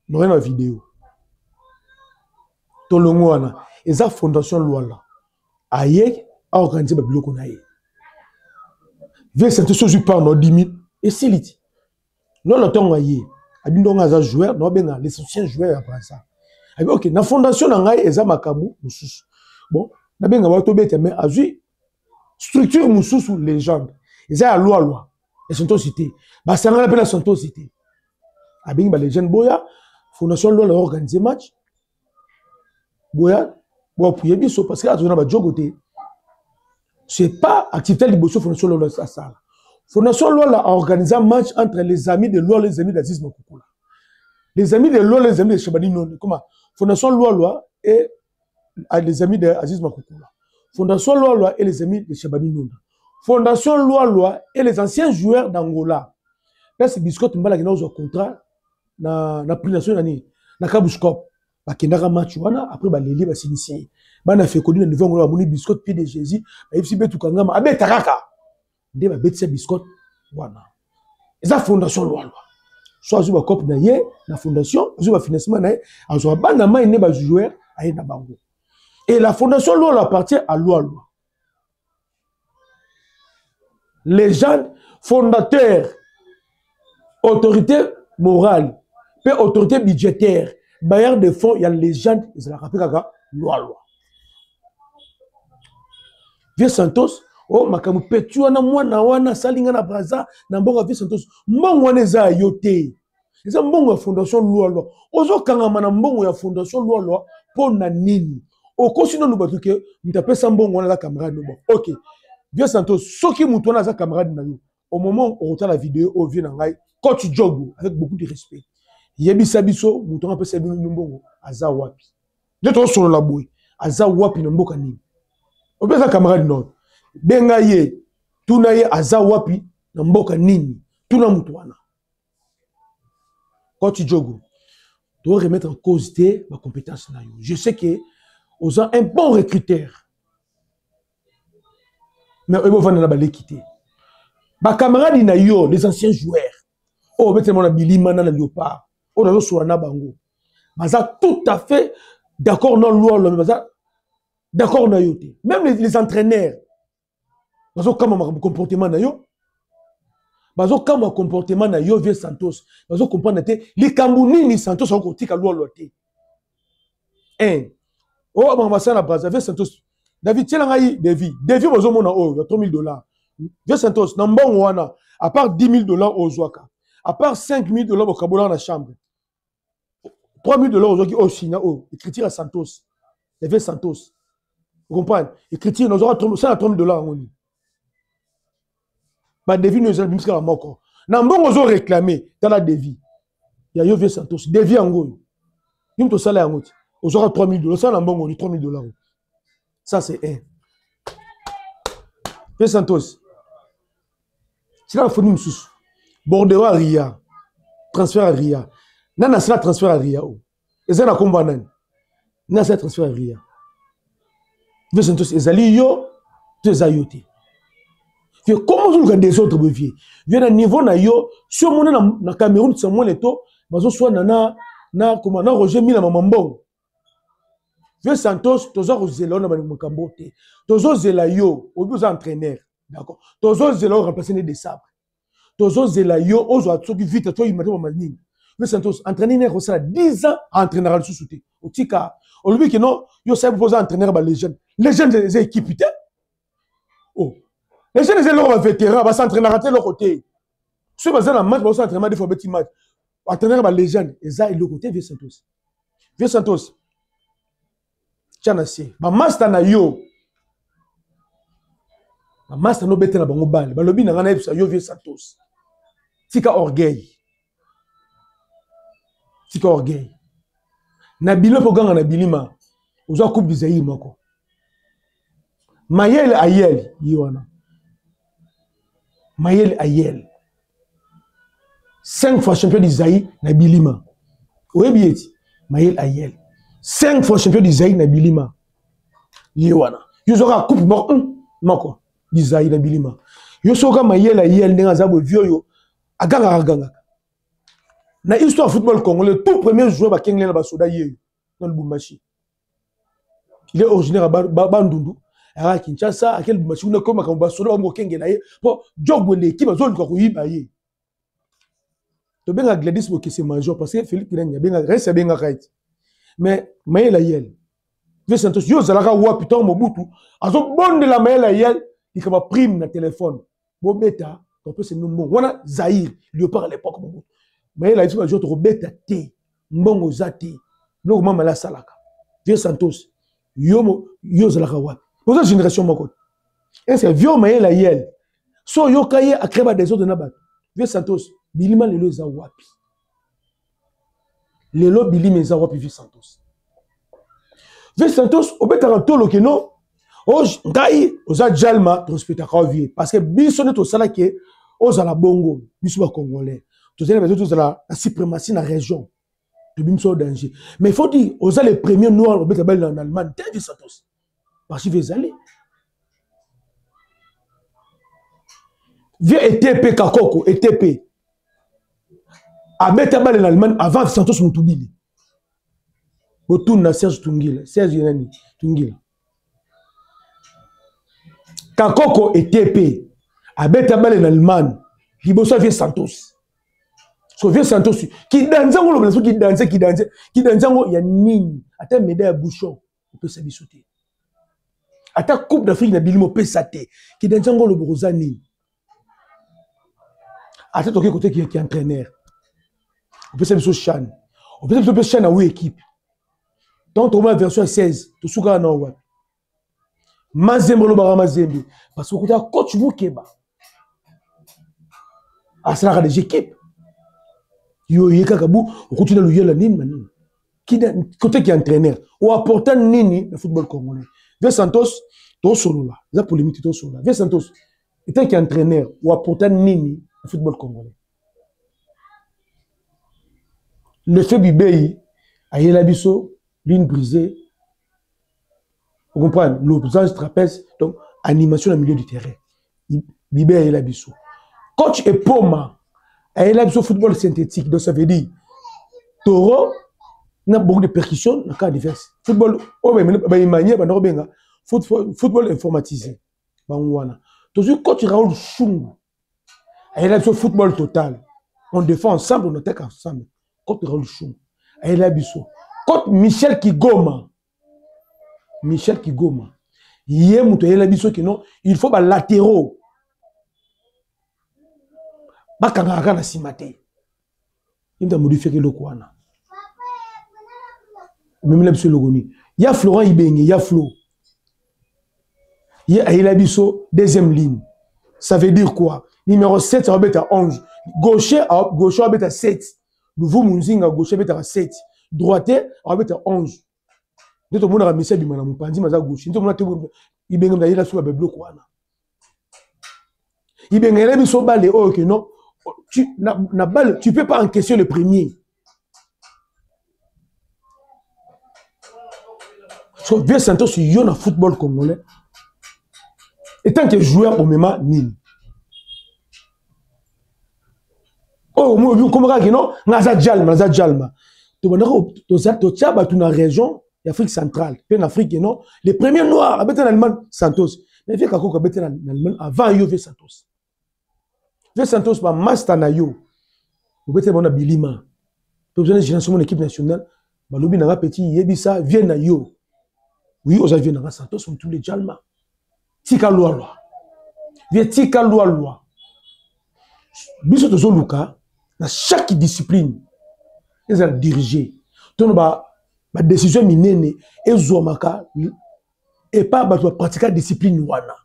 nous avons une vidéo. Tout le monde, et ça fondation loi là. Aïe, a organisé le bloc qu'on a. Vieux Santos, je parle 10 000 et c'est lit. Non, le temps aïe. Abi donc un joueur, non ben les anciens joueurs après ça. Abi ok, na fondation na ngai eza makamu mususu. Bon, na ben ngaba to bete mais azui structure mususu légende. Eza ya loi. Et sont cité. Ba sanga la sont cité. Abi ba légende boya, fondation loi la organiser match. Boya, bo pour yebiso parce que azuna ba jogoté. C'est pas activité de bosso fondation loi ça. Fondation Loi a organisé un match entre les amis de Loi et les amis d'Aziz Makoukoula. Les amis de Loi et les amis de Chabani Non. Comment? Fondation Loi et les amis d'Aziz Makoukoula. Fondation Loi et les amis de Chabani Non. Fondation Loi et les anciens joueurs d'Angola. Là, c'est Biscott Mbala qui a un contrat na prix national na Kabuskop. Ba kendaka match wana après ba leli ba s'initier. Ba na fait connu na niveau ngolo moni Biscott puis de Jésus. Ba yipsi betu kangama abeta kaka. Dès ma bête biscotte, voilà. Et ça fondation loi. Soit je vais cop d'ailleurs la fondation, je vais financement d'ailleurs, je vais banda mai ne ba joueur aïe na bango. Et la fondation loi appartient à loi. Les gens fondateurs, autorité morale, puis autorité budgétaire, bailleurs de fonds, il y a les gens, ils la rappellent à loi. Vieux Santos. Oh, makamu petu wana salinga na Brazza na mboka Vieux Santos mbongo wana eza yote eza mbongo ya fondation loi ozo kangama na mbongo ya fondation loi pona nini okosi no bato ke mtapesa mbongo wana za camarade no OK Vieux Santos soki mutu wana za camarade na yo au moment où on retient la vidéo au vieux na ngai coach Jogo avec beaucoup de respect yebisa biso mutu wana pesa bino mbongo aza wapi je to solo la boy aza wapi na mboka nini opesa camarade no benga ye tuna ye aza wapi na mboka nini tuna mutu wana Coach Jogo doit remettre en cause ma compétence na yo je sais que Aux un bon recruteur. Mais eux vont aller l'équité. Ba camarades na yo, les anciens joueurs. Oh, mais mon abili mana na Léopard. Oh, dans le soana bango. Baza tout à fait d'accord non loi le baza d'accord na yo. Même les entraîneurs. Bazo comme un comportement na yo. Bazo comme un comportement na yo vieux Santos. Bazo comprendre te les Camerounais ni Santos sont côté ka loi loté. Un. Oh, maman ça na Brazzaville Santos. David Tchelangaï Devi bazo mona oh, il y a $3000. Vieux Santos, Nambon Wana, à part $10,000 au Zouaka, à part $5,000 au Kabola dans la chambre, $3,000 aujourd'hui au China, écriture à Santos, les vieux Santos. Vous comprenez? Écriture, nous aurons $3,000 en ligne. Bah, Devi nous a dit que la mort. Nambon ozo réclamé dans la Devi. Il y a vieux Santos, Devi en gros. Il y a un salaire en gros. Nous aurons $3,000. Ça, Nambon, on dit $3,000. Ça, c'est un. Vieux Santos. C'est là qu'il faut Bordeaux à Ria. Transfert à Ria. Nana, c'est la transfert à Ria. Et c'est la combat. Nana, c'est la transfert à Ria. Vieux Santos, Ezali yo, tu es ayoté. Comment vous regardez des autres vieux? Vieux, à niveau na yo, si on est na Cameroun, c'est moins les taux, mais on soit na Roger Mila Mamambong. Vieux Santos, tu as zélo na Mamambote. Tu as zélo yo, au bout entraîneur. D'accord. Tozo zélo remplacer des sabres. Tozo zélo yo, ozo atsoki vite, toi il m'a dit mamani. Mais Santos entraîneur ko ça 10 ans entraîneur le sous-souté. Au tika, au lui que non, yo ça poser entraîneur ba les jeunes. Les jeunes des équipes oh. Les jeunes des leurs vétérans ba s'entraîneur à tel côté. Ceux basés dans match ba s'entraînement des fois petit match. Entraîneur ba les jeunes, et ça il le côté vieux Santos. Vieux Santos. Tianasi, ba master na yo. Master no bete na bango bale balobi na ngana yebisa yo vieux Santos tika orgueil na bilo poganga na bilima ozo coupe du Zaïre moko Mayel Ayel yiwana Mayel Ayel 5 fois champion du Zaïre na bilima oyebieti Mayel Ayel 5 fois champion du Zaïre na bilima yiwana yozora coupe moko Isaïe na bilima. Yo soka Mayela yel ndenga zabo vieux yo aganga. Na histoire football congolais, tout premier joueur ba kengle na ba soda yé dans le Bumbashi. Il est originaire à Bandundu, à Kinshasa, à quel Bumbashi on comme ba soda ngo kenge na yé. Po jogo l'équipe zone ko yiba yé. To benga Gladys mo kese major parce que Philippe Kilenya benga reste benga right. Mais Mayela yel. Vieux Santos yo zalaka wa putain Mobutu, azo bonde la Mayela yel. Il y a prime na téléphone. Bon bêta, on peut se nommer. On a Zaïre, Léopard à l'époque. Mais il a dit que je te bêta té, mbongo zate, non maman la salaka. Vieux Santos, yo zalaka wa. Pour cette génération moko. Et c'est vieux mais la yel. So yo kaye akreba des autres nabat. Vieux Santos, bilima lelo za wapi. Lelo bilima za wapi vieux Santos. Vieux Santos, obeta rantolo que non. Oh, ngai oza jalma respecta vie parce que biso to sala ke ozala bongo biso ba congolais to zela bezo to la suprématie na région de bimso danger mais il faut dire oza les premiers noirs au betabel en Allemagne Vieux Santos parce que vous allez vieux ETP Kakoko ETP a betabel en Allemagne avant Santos Mutubili autour na Serge Tungila Kakoko et TP, à Betabal en Allemagne, Liboso Vieux Santos. So Vieux Santos, qui danse, il y a Nini, à ta médaille à bouchon, on peut s'habiller. À ta Coupe d'Afrique, il y a peut s'atter, qui danse le Brosani. À ta côté qui est entraîneur, on peut s'habiller Chan, on peut s'habiller Chan à où équipe. Donc, on a version 16, tout ce qu'on a en Ouad. Mazembe lo bara Mazembe parce que côté coach Moukeba à cela des équipes yo yeka kabu on continue le yela nini manini qui côté qui est entraîneur ou apportant nini le football congolais Vieux Santos to solo là la polémique to solo là Vieux Santos étant qui est entraîneur ou apportant nini le football congolais le fait bibei ayela biso ligne brisée Vous comprenez? L'opposage trapèze, donc animation au milieu du terrain. Bibé et Labisso. Coach et Poma, et Labisso football synthétique, donc ça veut dire Toro, il y a beaucoup de percussions dans le cas adverse. Football, football informatisé. Toujours coach Raoul Choum, et Labisso football total. On défend ensemble, on attaque ensemble. Coach Raoul Choum, et Labisso. Coach Michel Kigoma. Michel Kigoma. Il faut des latéraux. Il faut modifier le Kouana. Même là, il y a Florent Ibenge, il y a Flo. Il y a Elabiso, deuxième ligne. Ça veut dire quoi? Numéro 7, ça va être à 11. Gaucher, ça va être à 7. Nouveau Mounzinga, gaucher, va être à 7. Droitier, ça va être à 11. Tout le monde a mis ça du manamou, pandi maza gauche. Tout le monde a dit que il a sous le bloc. Il ben il a mis son balle oh que non. Tu peux pas encaisser le premier. So vieux Santos il y a un football congolais. Et tant que joueur au même nil. Oh moi comme ça que non, naza jalma. Tu vas to tchaba tu na région l'Afrique centrale, puis en Afrique, non, les premiers noirs habitaient en Allemagne, Santos. Mais il y a quelqu'un qui habitait en Allemagne avant Yové Santos. Yové Santos, ma master na yo, vous mettez mon Bilima. Vous avez une mon équipe nationale, ma lobby n'a pas petit, Yébissa, vient na yo. Oui, aujourd'hui, vient na Santos, on tous les Jalma. Tika loi. Viens tika loi. Biso tozo luka, dans chaque discipline, ils ont dirigé. Tout ma décision minene et zomaka et pas pratiquer discipline wana.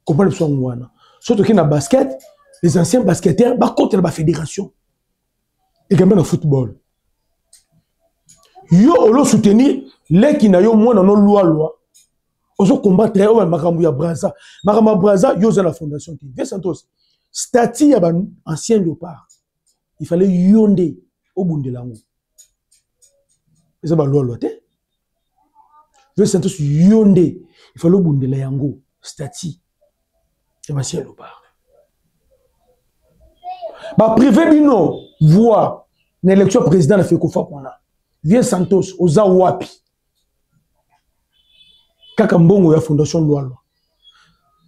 Comment le soit wana? Surtout que dans basket, les anciens basketteurs ba contre la fédération. Et quand même le football. Yo olo soutenir les qui na yo moi dans loi. Ozo combattre o makambu ya Braza. Makambu Braza yo za la fondation qui. Vieux Santos. Statut ya ba ancien léopard. Il fallait yonde au bundelango. C'est pas loi te. Vieux Santos yonde, il faut le bout de la yango stati. C'est ma ciel ou pas. Bah privé bino voix l'élection président de Fekofa qu'on a. Vieux Santos oza wapi. Kaka mbongo ya fondation loi.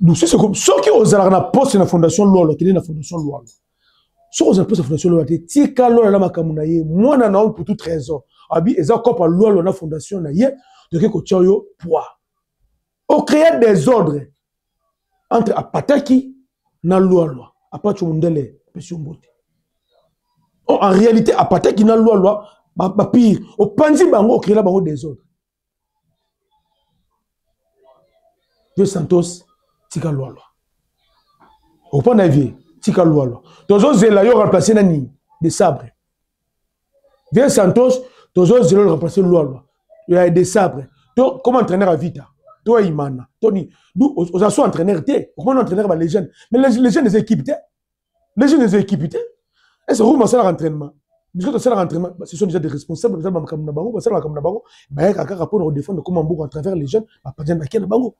Donc c'est comme ceux qui osent la poste na fondation loi qui est na fondation loi. Ceux qui osent la poste na fondation loi te tika loi la makamuna ye moi na na pour tout trésor. Abi eza kopa loi na fondation na ye de ko tioyo poids. On crée des ordres entre apataki na loi. Apatcho mundele pesio mbote. En réalité apataki na loi ba pire au panzi bango créer la bango des ordres. Vieux Santos tika loi. Au point d'avis tika loi. Tozo zela yo remplacer nani des sabres. Vieux Santos tozo zela remplacer loi. Il y a des sabres. Comment entraîneur à Vita? Toi, Imana. Tony, nous, on a soit entraîneur, comment entraîneur les jeunes? Mais les jeunes, les équipes, les jeunes, les équipes, est-ce que vous m'en savez l'entraînement? Parce que l'entraînement, ce sont déjà des responsables, vous avez comme Nabango, vous avez comme Nabango, mais il y a un rapport au défendre comment on à travers les jeunes, pas dire qu'il y a Nabango.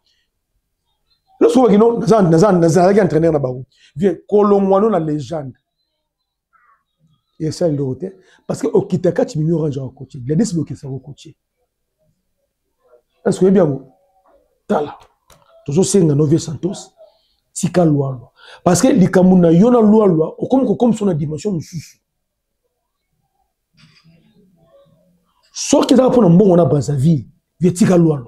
Lorsque vous voyez, nous avons un entraîneur Nabango. Viens, Colomboano, la légende. Et ça, il doit être. Parce que au Kitaka, tu m'y orange à côté. Il y a des bloqués, ça va côté. Est-ce que vous bien tala toujours c'est un Vieux Santos tika loi parce que les kamuna yona loi comme son dimension mususu so qui za pour mbongo na Brazzaville vie tika loi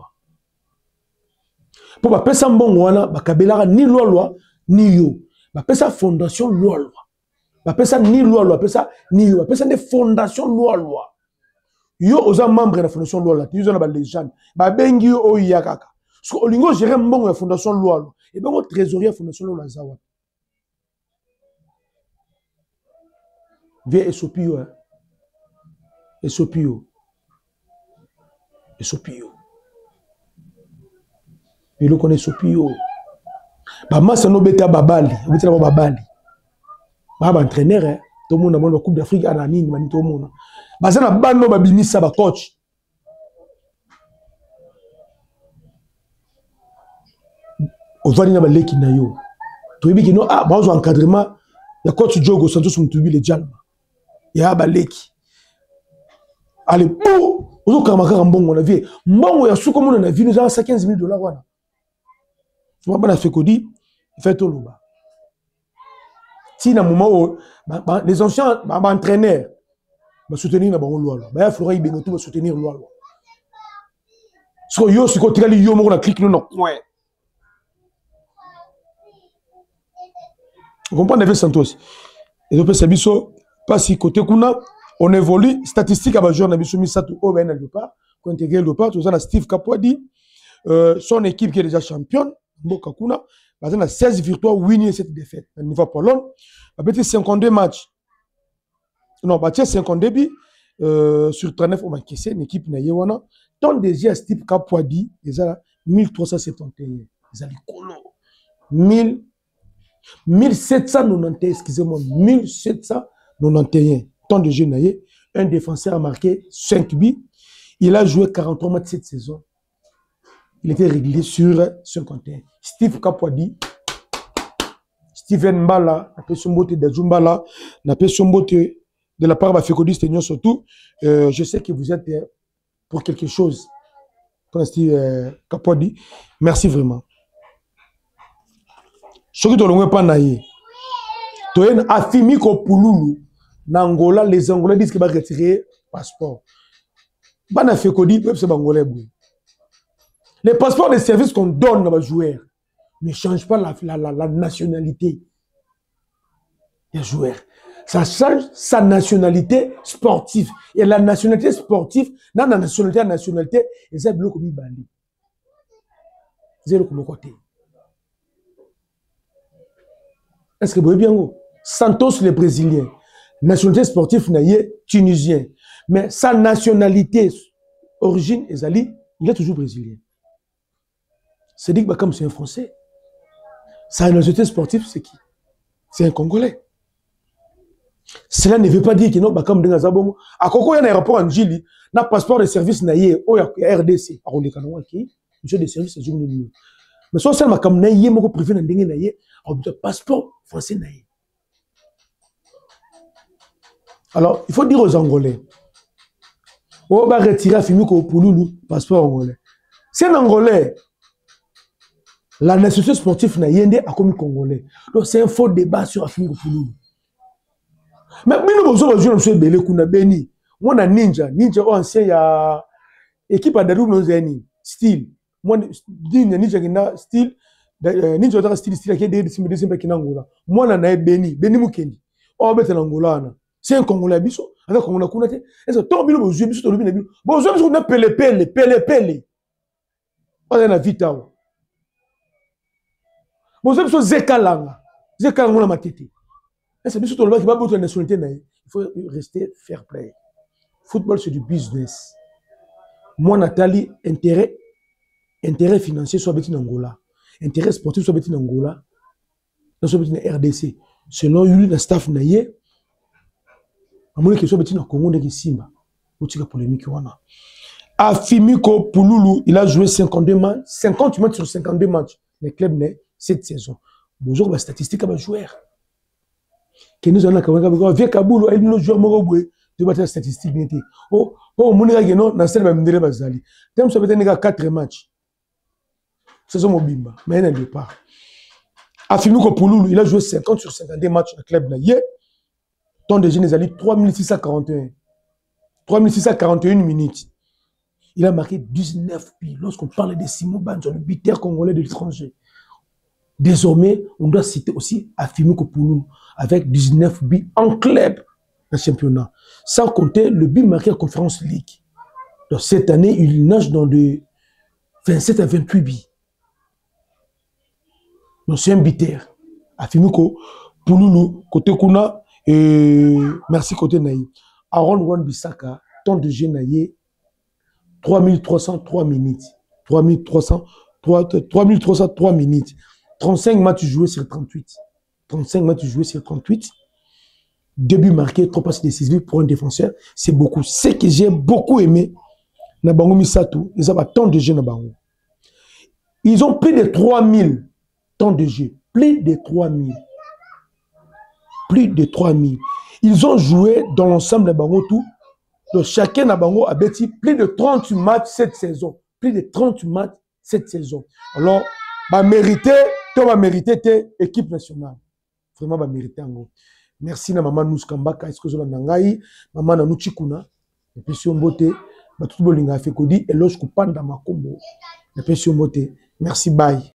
pour ba pesa mbongo wana ba kabelaka ni loi ni yo ba pesa fondation loi ba pesa ni loi pesa ni yo ba pesa des fondations loi yo oza membre de la fondation loi tu ont ba légende ba bengi o yakaka. Parce que Olingo gère un bon la fondation loi et bien votre trésorier fondation loi zawa. Viens Esopio hein. Esopio. Il le connaît Esopio. Ba massa no beta babali, beta babali. Ba entraîneur hein. Tout le monde dans la Coupe d'Afrique à nini mani tout le monde. Ba ça na bano ba bimisa ba coach. ovani na baleki na yo toyebi ki no bazo encadrement ya coach Diogo Santos Mutubi le Jalma ya baleki allez pour ozo kamaka mbongo na vie mbongo ya suko mona na vie nous avons $15,000 wana tu vas fait kodi fait tout loba si na moment les anciens entraîneurs va soutenir na bango loi ba ya Florent Ibengo tout va soutenir loi so yo siko tikali yo moko na clique no coin. Vous comprenez avec Santos. Et donc c'est biso pas si côté kuna on évolue statistique à bajor na biso misato o ben le pas ko intégrer le pas tout ça na Steve Kapwadi son équipe qui est déjà championne mboka kuna bazana na 16 victoires 8 cette défaite au niveau Pologne a petit 52 matchs non ba 52 buts sur 39 on a encaissé une équipe na yewana ton déjà Steve Kapwadi déjà 1371 ils ont colo 1791, excusez-moi, 1791. Temps de jeu, un défenseur a marqué 5 buts. Il a joué 43 matchs cette saison. Il était régulier sur 51. Steve Kapwadi, Steven Mbala, la personne de Jumbala, la personne de la part de Fekodi Seigneur surtout. Je sais que vous êtes pour quelque chose. Comme Steve Kapwadi, merci vraiment. Ce qui est pas naïe. Tu es affirmé qu'au Pouloulou, Angola, les Angolais disent qu'ils vont retirer le passeport. Bana fait qu'on dit que c'est Angolais. Les passeports de service qu'on donne aux joueurs ne changent pas la nationalité des joueurs. Ça change sa nationalité sportive. Et la nationalité sportive, dans la nationalité, ils ont bloqué le bandi. Ils ont côté. Est-ce que vous voyez bien? Santos, le Brésilien, nationalité sportive, tunisien. Mais sa nationalité, origine, il est toujours brésilien. C'est dit que comme c'est un Français, sa nationalité sportive, c'est qui? C'est un Congolais. Cela ne veut pas dire que non, comme dans Zabongo. À Koko, il y a un aéroport en Gili, n'a passeport de service, il y a RDC. Alors, les canons, monsieur de service, c'est une. Mais si on a comme naïe, mon privé n'a pas naïe, on a passeport français naïe. Alors, il faut dire aux Angolais, on va retirer à Fimiko Pouloulou, passeport angolais. C'est un Angolais. La nationalité sportive naïe a commis Congolais. Donc, c'est un faux débat sur Fimiko Pouloulou. Mais nous avons joué dans Belé Kuna Beni. Moi, on Ninja. Ninja, ancien, il y a équipe à Darou Nozeni. Style. Moi, Ninja qui n'a style. Ninja qui a style qui est des Angola. Moi, on a Beni. Beni Mukendi. Oh, ben, c'est l'Angola. C'est un Congolais. Biso. Avec Congolais. Est-ce que toi, tu as joué biso? Bon, je suis Pele. On a vite. Bon, je suis Zekalanga. Zekalanga, ma tête. C'est bien sûr que la nationalité, il faut rester fair play. Football, c'est du business. Moi, Nathalie, intérêt financier soit en Angola. Intérêt sportif soit en Angola. Soit en RDC. Selon lui, le staff naïe, à mon avis, soit en Congo de Simba. Pour la polémique. Afimiko Pouloulou, il a joué 52 matchs, 50 matchs sur 52 matchs. Les clubs cette saison. Bonjour, la statistique à joueur. Que nous allons avoir vieux Kaboul, il nous joue Moroboué, de battre statistique. Oh, mon gars, non, dans celle même de Bazali. T'aimes ça peut-être 4 matchs. C'est son mobimba, mais il n'a pas. Afimiko Pouloulou, il a joué 50 sur 52 matchs dans le club. Hier, temps de jeunes alliés 3641. 3641 minutes. Il a marqué 19 buts. Lorsqu'on parle de Simon Banjo, le buteur congolais de l'étranger. Désormais, on doit citer aussi Afimiko Pouloulou avec 19 buts en club dans le championnat. Sans compter le but marqué en Conference League. Donc cette année, il nage dans de 27 à 28 buts. Donc c'est un buteur. Afimiko Pouloulou, côté Kuna, et merci côté Naï. Aaron Wan-Bissaka, temps de jeu Naï, 3303 minutes. 3303 minutes. 35 matchs joués sur 38. 35 matchs joués sur 38. 2 buts marqués, 3 passes décisives pour un défenseur. C'est beaucoup. Ce que j'ai beaucoup aimé, Nabango Misato, ils ont tant de jeux Nabango. Ils ont plus de 3000 temps de jeu. Plus de 3000. Plus de 3000. Ils ont joué dans l'ensemble de Bango tout. Donc chacun a Bango a bêti plus de 30 matchs cette saison. Plus de 30 matchs cette saison. Alors, va mériter, tu vas mériter équipe nationale. Vraiment, va mériter en gros. Merci na maman nous Kambaka, est-ce que vous avez maman na nous Chikuna, et puis si on botte, tout le monde a fait Kodi, et lorsque vous panda ma combo, et puis si on botte, merci, bye.